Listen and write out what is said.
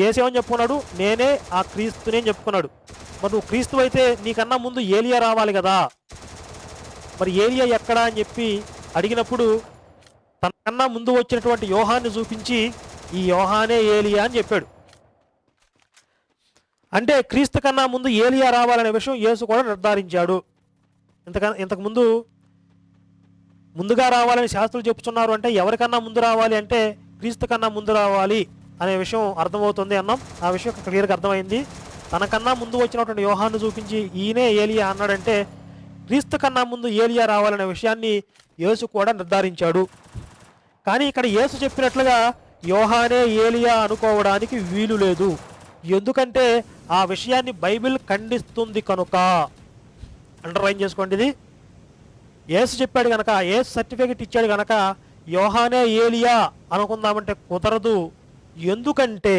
యేసేమని చెప్పుకున్నాడు, నేనే ఆ క్రీస్తుని అని చెప్పుకున్నాడు. మరి నువ్వు క్రీస్తు అయితే నీకన్నా ముందు ఏలియా రావాలి కదా, మరి ఏలియా ఎక్కడా అని చెప్పి అడిగినప్పుడు తనకన్నా ముందు వచ్చినటువంటి యోహాన్ని చూపించి ఈ యోహానే ఏలియా అని చెప్పాడు. అంటే క్రీస్తు కన్నా ముందు ఏలియా రావాలనే విషయం యేసు కూడా నిర్ధారించాడు. ఇంతకు ముందుగా రావాలని శాస్త్రులు చెప్తున్నారు. అంటే ఎవరికన్నా ముందు రావాలి అంటే క్రీస్తు కన్నా ముందు రావాలి అనే విషయం అర్థమవుతుంది అన్నాం. ఆ విషయం క్లియర్గా అర్థమైంది. తనకన్నా ముందు వచ్చినటువంటి యోహాను చూపించి ఈయనే ఏలియా అన్నాడంటే క్రీస్తు కన్నా ముందు ఏలియా రావాలనే విషయాన్ని యేసు కూడా నిర్ధారించాడు. కానీ ఇక్కడ యేసు చెప్పినట్లుగా యోహానే ఏలియా అనుకోవడానికి వీలు లేదు. ఎందుకంటే ఆ విషయాన్ని బైబిల్ ఖండిస్తుంది కనుక. అండర్లైన్ చేసుకోండి. ఇది యేసు చెప్పాడు కనుక, యేసు సర్టిఫికెట్ ఇచ్చాడు కనుక యోహానే ఏలియా అనుకుందామంటే కుదరదు. ఎందుకంటే